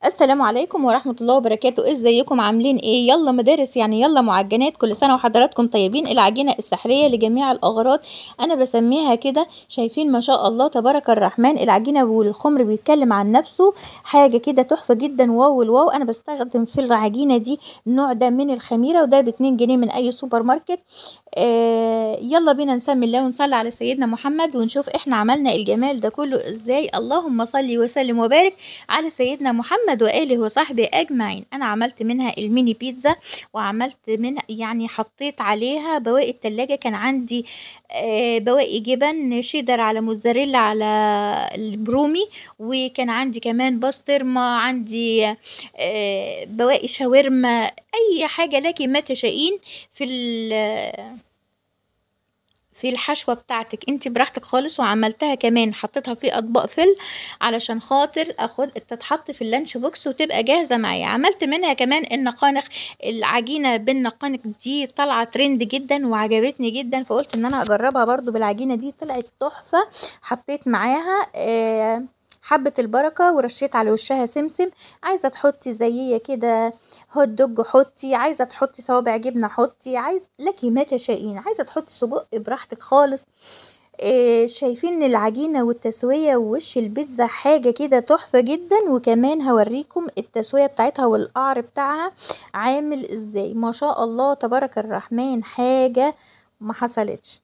السلام عليكم ورحمة الله وبركاته. ازيكم عاملين ايه؟ يلا مدارس يعني يلا معجنات، كل سنة وحضراتكم طيبين. العجينة السحرية لجميع الأغراض انا بسميها كده. شايفين ما شاء الله تبارك الرحمن، العجينة والخمر بيتكلم عن نفسه، حاجة كده تحفة جدا. واو الواو. انا بستخدم في العجينة دي النوع ده من الخميرة، وده ب2 جنيه من اي سوبر ماركت. يلا بينا نسمي الله ونصلي على سيدنا محمد ونشوف احنا عملنا الجمال ده كله ازاي. اللهم صل وسلم وبارك على سيدنا محمد وآله وصحبه أجمعين. أنا عملت منها الميني بيتزا، وعملت منها يعني حطيت عليها بواقي التلاجة. كان عندي بواقي جبن شيدر على موتزاريلا على البرومي، وكان عندي كمان بسطرمة، عندي بواقي شاورما، أي حاجة لك ما تشائين في الحشوة بتاعتك انت براحتك خالص. وعملتها كمان حطيتها في اطباق فل علشان خاطر تتحط في اللانش بوكس وتبقى جاهزة معايا. عملت منها كمان النقانق، العجينة بالنقانق دي طالعة ترند جدا وعجبتني جدا، فقلت ان انا اجربها برضو بالعجينة دي، طلعت تحفة. حطيت معاها حبة البركة ورشيت على وشها سمسم. عايزة تحطي زيية كده هوت دوج حطي، عايزة تحطي صوابع جبنة حطي، عايز لكي ما تشائين، عايزة تحطي سجق براحتك خالص. شايفين العجينة والتسوية ووش البيتزا حاجة كده تحفة جدا. وكمان هوريكم التسوية بتاعتها والقعر بتاعها عامل ازاي. ما شاء الله تبارك الرحمن، حاجة ما حصلتش.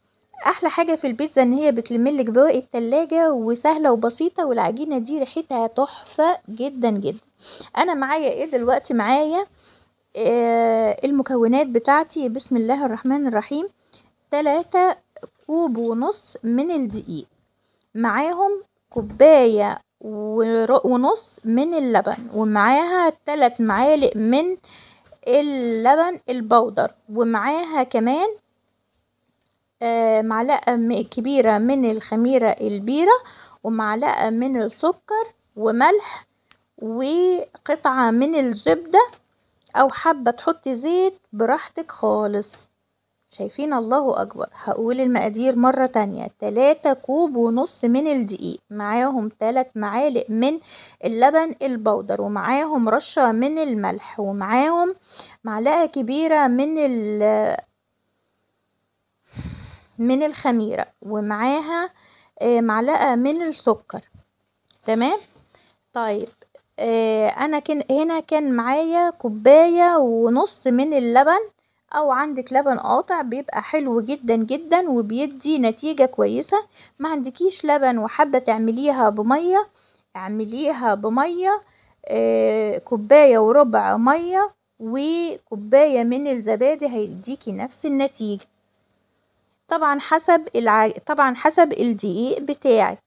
احلى حاجة في البيتزا ان هي بتلملك بواقي التلاجة وسهلة وبسيطة، والعجينة دي ريحتها تحفة جدا جدا. انا معايا ايه دلوقتي؟ معايا المكونات بتاعتي. بسم الله الرحمن الرحيم. 3.5 كوب من الدقيق، معاهم كوباية ونص من اللبن، ومعاها 3 معالق من اللبن البودر، ومعاها كمان معلقة كبيرة من الخميرة البيرة، ومعلقة من السكر، وملح، وقطعة من الزبدة، او حابة تحطي زيت براحتك خالص. شايفين؟ الله اكبر. هقول المقادير مرة تانية. 3.5 كوب من الدقيق، معاهم 3 معالق من اللبن البودر، ومعاهم رشة من الملح، ومعاهم معلقة كبيرة من الخميرة، ومعاها معلقة من السكر. تمام. طيب انا هنا كان معايا 1.5 كوباية من اللبن، او عندك لبن قاطع بيبقى حلو جدا جدا وبيدي نتيجة كويسة. ما عندكيش لبن وحابة تعمليها بمية، اعمليها بمية. 1.25 كوباية مية وكوباية من الزبادي هيديكي نفس النتيجة. طبعا حسب الدقيق بتاعك،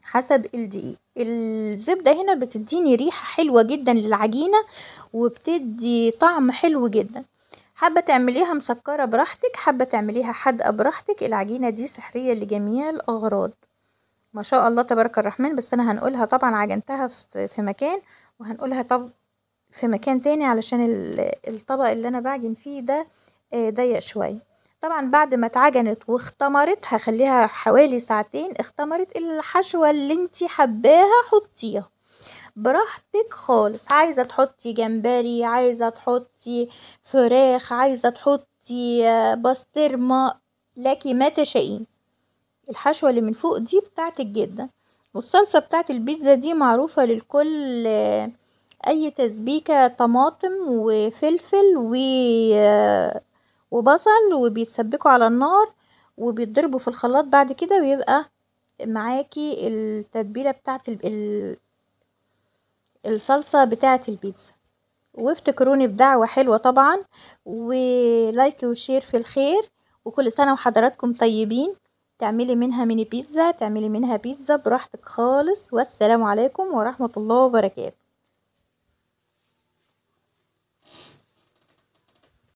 حسب الدقيق. الزبدة هنا بتديني ريحة حلوة جدا للعجينة، وبتدي طعم حلو جدا. حابة تعمليها مسكرة براحتك، حابة تعمليها حادقة براحتك. العجينة دي سحرية لجميع الأغراض. ما شاء الله تبارك الرحمن. بس أنا هنقولها طبعا عجنتها في مكان، وهنقولها في مكان تاني علشان الطبق اللي أنا بعجن فيه ده ضيق شوية. طبعا بعد ما اتعجنت واختمرت، هخليها حوالي ساعتين اختمرت. الحشوة اللي انتي حباها حطيها براحتك خالص. عايزة تحطي جمبري، عايزة تحطي فراخ، عايزة تحطي بسطرمة، لكي ما تشائين. الحشوة اللي من فوق دي بتاعتك جدا. والصلصة بتاعت البيتزا دي معروفة للكل. اي تسبيكة طماطم وفلفل وبصل، وبيتسبكوا على النار وبيتضربوا في الخلاط بعد كده، ويبقى معاكي التتبيلة بتاعت الصلصة بتاعت البيتزا. وافتكروني بدعوة حلوة طبعا، ولايك وشير في الخير. وكل سنة وحضراتكم طيبين. تعملي منها ميني بيتزا، تعملي منها بيتزا براحتك خالص. والسلام عليكم ورحمة الله وبركاته.